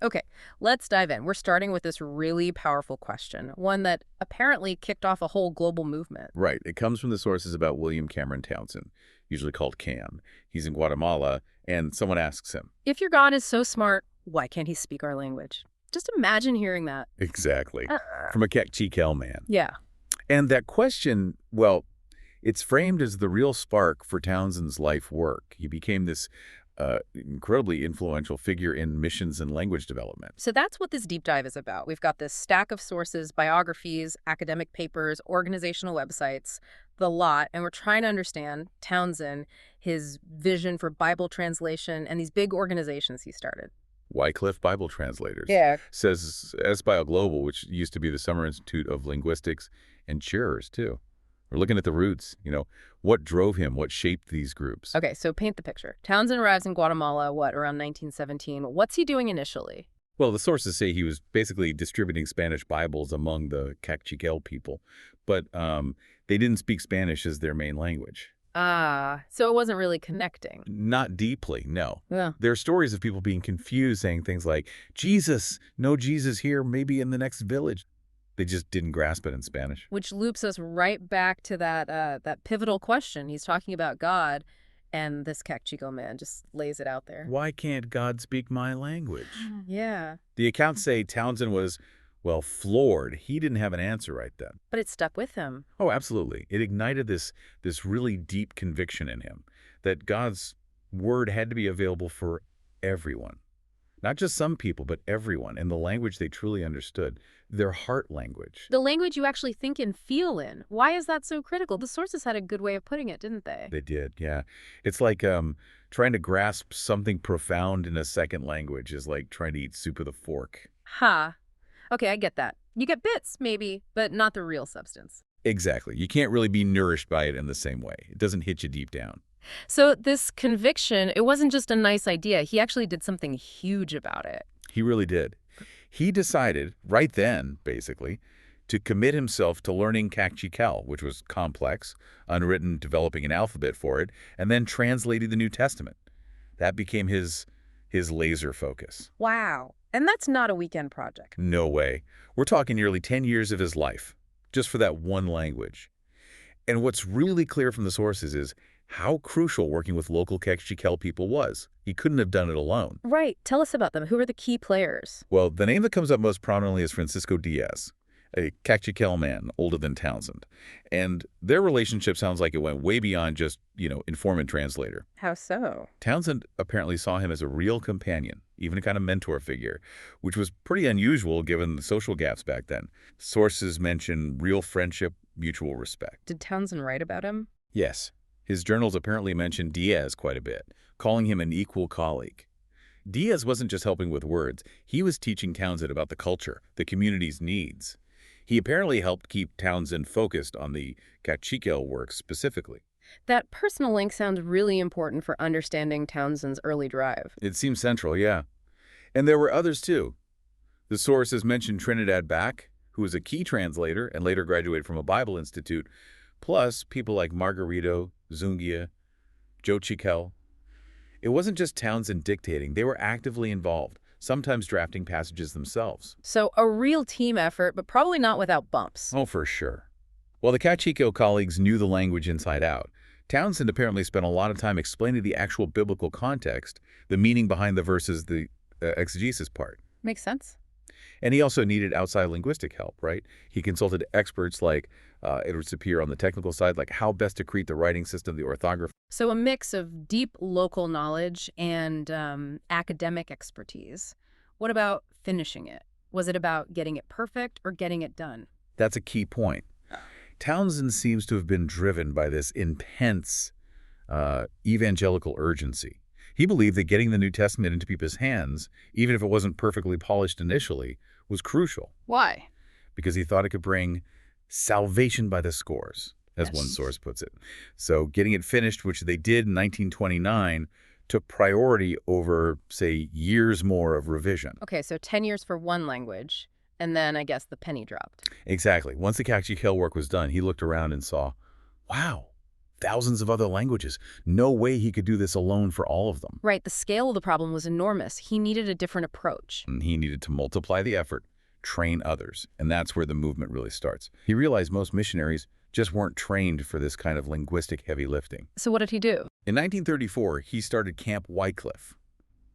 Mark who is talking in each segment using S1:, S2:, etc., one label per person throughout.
S1: Okay, let's dive in. We're starting with this really powerful question, one that apparently kicked off a whole global movement.
S2: Right. It comes from the sources about William Cameron Townsend, usually called Cam. He's in Guatemala, and someone asks him.
S1: If your God is so smart, why can't he speak our language? Just imagine hearing that.
S2: Exactly.
S1: Uh,
S2: From a Chikel man.
S1: yeah.
S2: And that question, well, it's framed as the real spark for Townsend's life work. He became this incredibly influential figure in missions and language development.
S1: So that's what this deep dive is about. We've got this stack of sources, biographies, academic papers, organizational websites, the lot, and we're trying to understand Townsend, his vision for Bible translation, and these big organizations he started.
S2: Wycliffe Bible Translators
S1: Yeah.
S2: says SBio Global, which used to be the Summer Institute of Linguistics, and JAARS, too. We're looking at the roots, what drove him, what shaped these groups.
S1: Okay, so paint the picture. Townsend arrives in Guatemala, around 1917. What's he doing initially?
S2: Well, the sources say he was basically distributing Spanish Bibles among the Cachiquel people, but they didn't speak Spanish as their main language.
S1: Ah, so it wasn't really connecting.
S2: Not deeply, no.
S1: Yeah.
S2: There are stories of people being confused, saying things like, Jesus, no Jesus here, maybe in the next village. They just didn't grasp it in Spanish.
S1: Which loops us right back to that pivotal question. He's talking about God, and this Cachico man just lays it out there.
S2: Why can't God speak my language?
S1: Yeah.
S2: The accounts say Townsend was, well, floored. He didn't have an answer right then.
S1: But it stuck with him.
S2: Oh, absolutely. It ignited this really deep conviction in him that God's word had to be available for everyone. Not just some people, but everyone, in the language they truly understood, their heart language.
S1: The language you actually think and feel in. Why is that so critical? The sources had a good way of putting it, didn't they?
S2: They did, yeah. It's like trying to grasp something profound in a second language is like trying to eat soup with a fork.
S1: Ha. Okay, I get that. You get bits, maybe, but not the real substance.
S2: Exactly. You can't really be nourished by it in the same way. It doesn't hit you deep down.
S1: So this conviction, it wasn't just a nice idea. He actually did something huge about it.
S2: He really did. He decided, right then, basically, to commit himself to learning Cachiquel, which was complex, unwritten, developing an alphabet for it, and then translating the New Testament. That became his laser focus.
S1: Wow. And that's not a weekend project.
S2: No way. We're talking nearly 10 years of his life, just for that one language. And what's really clear from the sources is how crucial working with local Cachiquel people was. He couldn't have done it alone.
S1: Right. Tell us about them. Who are the key players?
S2: Well, the name that comes up most prominently is Francisco Diaz, a Cachiquel man older than Townsend. And their relationship sounds like it went way beyond just, informant translator.
S1: How so?
S2: Townsend apparently saw him as a real companion, even a kind of mentor figure, which was pretty unusual given the social gaps back then. Sources mention real friendship, mutual respect.
S1: Did Townsend write about him?
S2: Yes. His journals apparently mention Diaz quite a bit, calling him an equal colleague. Diaz wasn't just helping with words. He was teaching Townsend about the culture, the community's needs. He apparently helped keep Townsend focused on the Cachiquel work specifically.
S1: That personal link sounds really important for understanding Townsend's early drive.
S2: It seems central, yeah. And there were others, too. The sources mention Trinidad Back, who was a key translator and later graduated from a Bible institute, plus people like Margarito, Zungia, Joe Chiquel. It wasn't just Townsend dictating. They were actively involved, sometimes drafting passages themselves.
S1: So a real team effort, but probably not without bumps.
S2: Oh, for sure. While the Cachiquel colleagues knew the language inside out, Townsend apparently spent a lot of time explaining the actual biblical context, the meaning behind the verses, the exegesis part.
S1: Makes sense.
S2: And he also needed outside linguistic help, right? He consulted experts like Edward Sapir on the technical side, like how best to create the writing system, the orthography.
S1: So a mix of deep local knowledge and academic expertise. What about finishing it? Was it about getting it perfect or getting it done?
S2: That's a key point. Townsend seems to have been driven by this intense evangelical urgency. He believed that getting the New Testament into people's hands, even if it wasn't perfectly polished initially, was crucial.
S1: Why?
S2: Because he thought it could bring salvation by the scores, as one source puts it. So getting it finished, which they did in 1929, took priority over, say, years more of revision.
S1: Okay, so 10 years for one language, and then I guess the penny dropped.
S2: Exactly. Once the Cachiquel work was done, he looked around and saw, wow, thousands of other languages. No way he could do this alone for all of them.
S1: Right, the scale of the problem was enormous. He needed a different approach.
S2: And he needed to multiply the effort, train others, and that's where the movement really starts. He realized most missionaries just weren't trained for this kind of linguistic heavy lifting.
S1: So what did he do?
S2: In 1934, he started Camp Wycliffe,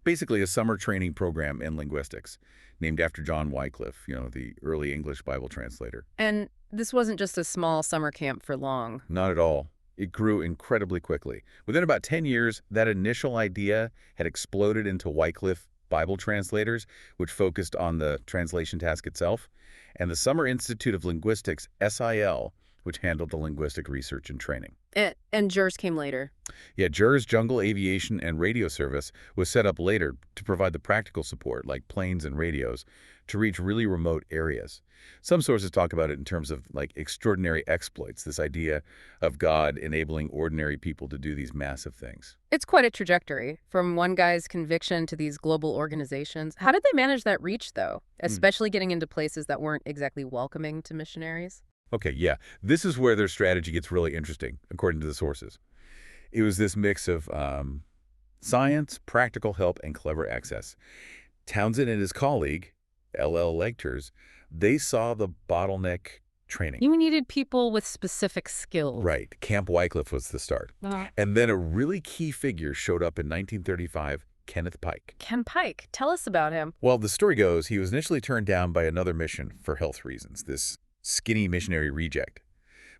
S2: basically a summer training program in linguistics, named after John Wycliffe, the early English Bible translator.
S1: And this wasn't just a small summer camp for long.
S2: Not at all. It grew incredibly quickly. Within about 10 years, that initial idea had exploded into Wycliffe Bible Translators, which focused on the translation task itself, and the Summer Institute of Linguistics, SIL, which handled the linguistic research and training.
S1: And JAARS came later.
S2: Yeah, JAARS Jungle Aviation and Radio Service was set up later to provide the practical support, like planes and radios, to reach really remote areas. Some sources talk about it in terms of extraordinary exploits, this idea of God enabling ordinary people to do these massive things.
S1: It's quite a trajectory, from one guy's conviction to these global organizations. How did they manage that reach, though, especially getting into places that weren't exactly welcoming to missionaries?
S2: Okay, yeah, this is where their strategy gets really interesting, according to the sources. It was this mix of science, practical help, and clever access. Townsend and his colleague, L.L. Legters, they saw the bottleneck training.
S1: You needed people with specific skills.
S2: Right. Camp Wycliffe was the start. And then a really key figure showed up in 1935, Kenneth Pike.
S1: Ken Pike. Tell us about him.
S2: Well, the story goes he was initially turned down by another mission for health reasons, this skinny missionary reject.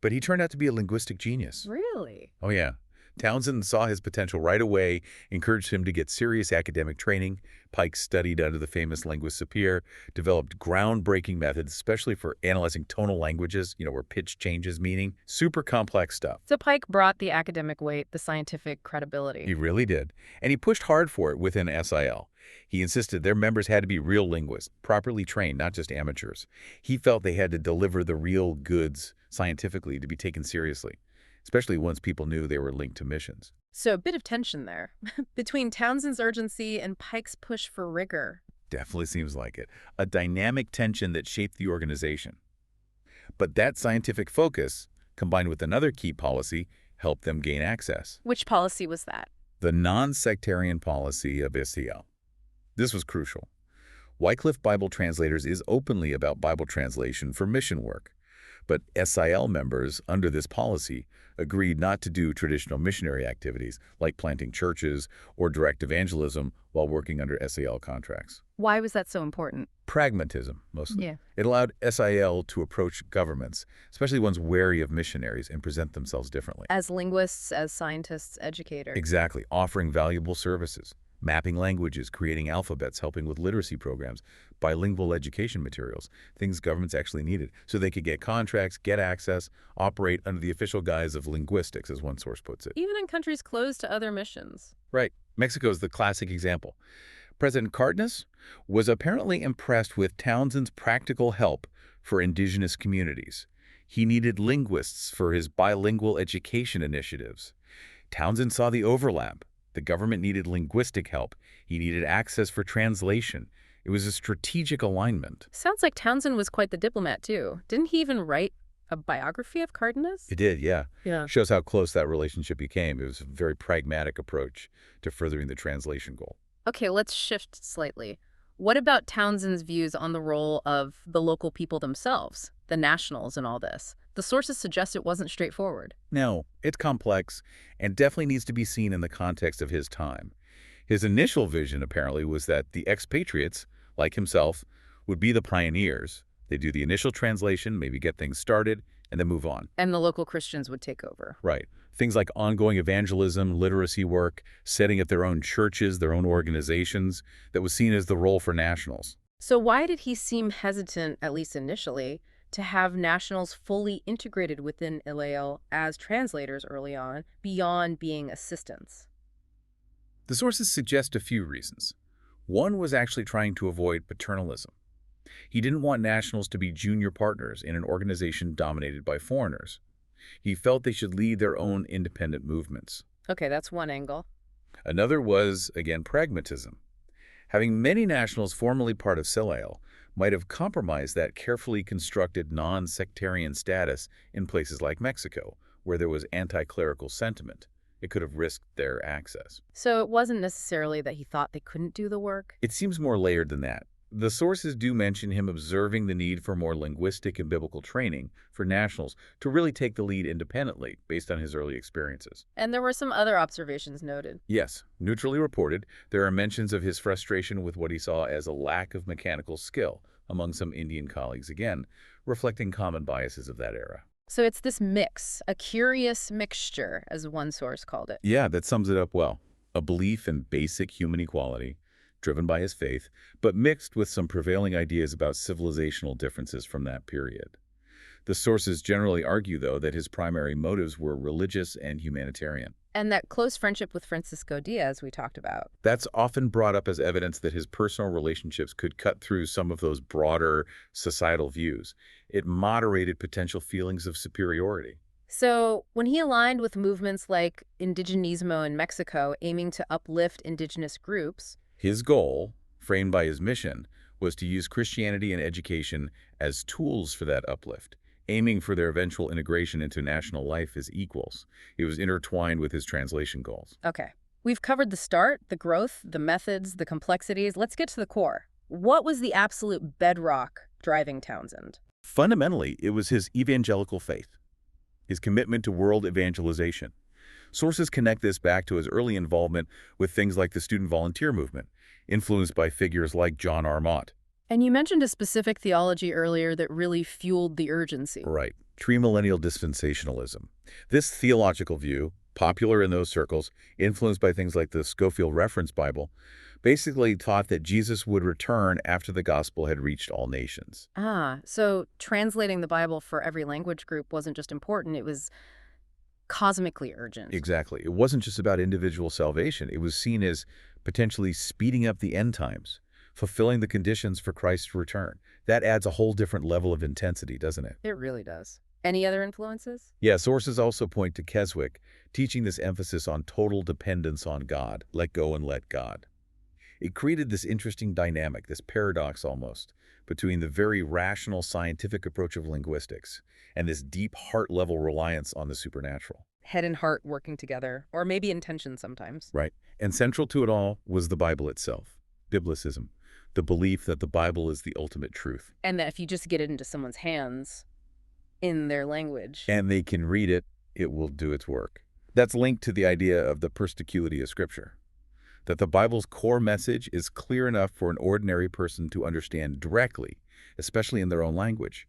S2: But he turned out to be a linguistic genius.
S1: Really?
S2: Oh, yeah. Townsend saw his potential right away, encouraged him to get serious academic training. Pike studied under the famous linguist Sapir, developed groundbreaking methods, especially for analyzing tonal languages, where pitch changes meaning. Super complex stuff.
S1: So Pike brought the academic weight, the scientific credibility.
S2: He really did. And he pushed hard for it within SIL. He insisted their members had to be real linguists, properly trained, not just amateurs. He felt they had to deliver the real goods scientifically to be taken seriously, especially once people knew they were linked to missions.
S1: So a bit of tension there between Townsend's urgency and Pike's push for rigor.
S2: Definitely seems like it. A dynamic tension that shaped the organization. But that scientific focus, combined with another key policy, helped them gain access.
S1: Which policy was that?
S2: The non-sectarian policy of SIL. This was crucial. Wycliffe Bible Translators is openly about Bible translation for mission work. But SIL members, under this policy, agreed not to do traditional missionary activities like planting churches or direct evangelism while working under SIL contracts.
S1: Why was that so important?
S2: Pragmatism, mostly.
S1: Yeah.
S2: It allowed SIL to approach governments, especially ones wary of missionaries, and present themselves differently.
S1: As linguists, as scientists, educators.
S2: Exactly, offering valuable services. Mapping languages, creating alphabets, helping with literacy programs, bilingual education materials, things governments actually needed, so they could get contracts, get access, operate under the official guise of linguistics, as one source puts it.
S1: Even in countries closed to other missions.
S2: Right. Mexico is the classic example. President Cardenas was apparently impressed with Townsend's practical help for indigenous communities. He needed linguists for his bilingual education initiatives. Townsend saw the overlap. The government needed linguistic help. He needed access for translation. It was a strategic alignment.
S1: Sounds like Townsend was quite the diplomat, too. Didn't he even write a biography of Cardenas?
S2: It did, yeah.
S1: Yeah.
S2: Shows how close that relationship became. It was a very pragmatic approach to furthering the translation goal.
S1: Okay, let's shift slightly. What about Townsend's views on the role of the local people themselves, the nationals in all this? The sources suggest it wasn't straightforward.
S2: No, it's complex and definitely needs to be seen in the context of his time. His initial vision, apparently, was that the expatriates, like himself, would be the pioneers. They'd do the initial translation, maybe get things started, and then move on.
S1: And the local Christians would take over.
S2: Right. Things like ongoing evangelism, literacy work, setting up their own churches, their own organizations, that was seen as the role for nationals.
S1: So why did he seem hesitant, at least initially, to have nationals fully integrated within ILAO as translators early on, beyond being assistants?
S2: The sources suggest a few reasons. One was actually trying to avoid paternalism. He didn't want nationals to be junior partners in an organization dominated by foreigners. He felt they should lead their own independent movements.
S1: Okay, that's one angle.
S2: Another was, again, pragmatism. Having many nationals formally part of SIL might have compromised that carefully constructed non-sectarian status in places like Mexico, where there was anti-clerical sentiment. It could have risked their access.
S1: So it wasn't necessarily that he thought they couldn't do the work?
S2: It seems more layered than that. The sources do mention him observing the need for more linguistic and biblical training for nationals to really take the lead independently based on his early experiences.
S1: And there were some other observations noted.
S2: Yes, neutrally reported, there are mentions of his frustration with what he saw as a lack of mechanical skill among some Indian colleagues, again, reflecting common biases of that era.
S1: So it's this mix, a curious mixture, as one source called it.
S2: Yeah, that sums it up well. A belief in basic human equality, driven by his faith, but mixed with some prevailing ideas about civilizational differences from that period. The sources generally argue, though, that his primary motives were religious and humanitarian.
S1: And that close friendship with Francisco Diaz we talked about.
S2: That's often brought up as evidence that his personal relationships could cut through some of those broader societal views. It moderated potential feelings of superiority.
S1: So when he aligned with movements like indigenismo in Mexico, aiming to uplift indigenous groups,
S2: His goal, framed by his mission, was to use Christianity and education as tools for that uplift, aiming for their eventual integration into national life as equals. It was intertwined with his translation goals.
S1: okay, we've covered the start, the growth, the methods, the complexities. Let's get to the core. What was the absolute bedrock driving Townsend?
S2: Fundamentally, it was his evangelical faith, his commitment to world evangelization. Sources connect this back to his early involvement with things like the student volunteer movement, influenced by figures like John R. Mott.
S1: And you mentioned a specific theology earlier that really fueled the urgency.
S2: Right. Premillennial dispensationalism. This theological view, popular in those circles, influenced by things like the Scofield Reference Bible, basically taught that Jesus would return after the gospel had reached all nations.
S1: So translating the Bible for every language group wasn't just important, it was cosmically urgent.
S2: Exactly. It wasn't just about individual salvation. It was seen as potentially speeding up the end times, fulfilling the conditions for Christ's return. That adds a whole different level of intensity, doesn't it?
S1: It really does. Any other influences?
S2: Yeah, sources also point to Keswick, teaching this emphasis on total dependence on God, let go and let God. It created this interesting dynamic, this paradox almost, between the very rational scientific approach of linguistics and this deep heart-level reliance on the supernatural.
S1: Head and heart working together, or maybe intention sometimes.
S2: Right. And central to it all was the Bible itself, Biblicism, the belief that the Bible is the ultimate truth.
S1: And that if you just get it into someone's hands in their language.
S2: And they can read it, it will do its work. That's linked to the idea of the perspicuity of Scripture, that the Bible's core message is clear enough for an ordinary person to understand directly, especially in their own language.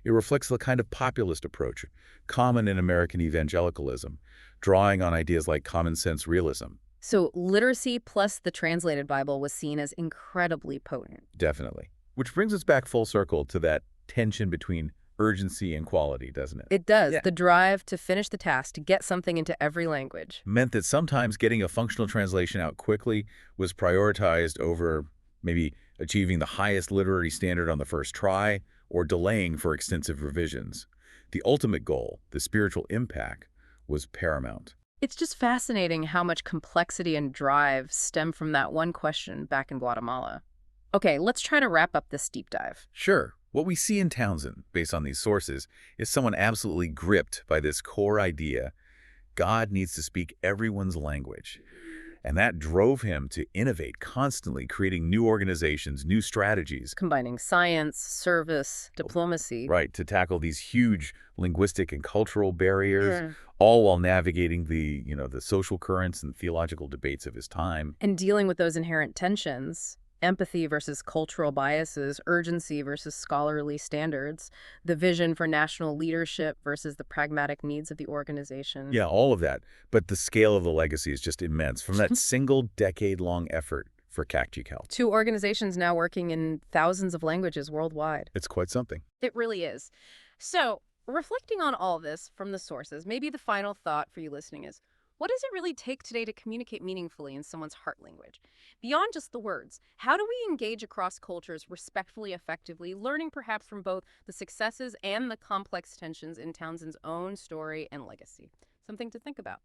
S2: It reflects the kind of populist approach common in American evangelicalism, drawing on ideas like common sense realism.
S1: So literacy plus the translated Bible was seen as incredibly potent.
S2: Definitely. Which brings us back full circle to that tension between urgency and quality, doesn't it?
S1: It does.
S2: Yeah.
S1: The drive to finish the task, to get something into every language.
S2: Meant that sometimes getting a functional translation out quickly was prioritized over maybe achieving the highest literary standard on the first try or delaying for extensive revisions. The ultimate goal, the spiritual impact, was paramount.
S1: It's just fascinating how much complexity and drive stem from that one question back in Guatemala. Okay, let's try to wrap up this deep dive.
S2: Sure, what we see in Townsend, based on these sources, is someone absolutely gripped by this core idea: God needs to speak everyone's language. And that drove him to innovate, constantly creating new organizations, new strategies.
S1: Combining science, service, diplomacy.
S2: Right, to tackle these huge linguistic and cultural barriers,
S1: Yeah.
S2: all while navigating the social currents and theological debates of his time.
S1: And dealing with those inherent tensions. Empathy versus cultural biases, urgency versus scholarly standards, the vision for national leadership versus the pragmatic needs of the organization.
S2: Yeah, all of that. But the scale of the legacy is just immense from that single decade-long effort for CACG Health.
S1: 2 organizations now working in thousands of languages worldwide.
S2: It's quite something.
S1: It really is. So, reflecting on all this from the sources, maybe the final thought for you listening is, what does it really take today to communicate meaningfully in someone's heart language? Beyond just the words, how do we engage across cultures respectfully, effectively, learning perhaps from both the successes and the complex tensions in Townsend's own story and legacy? Something to think about.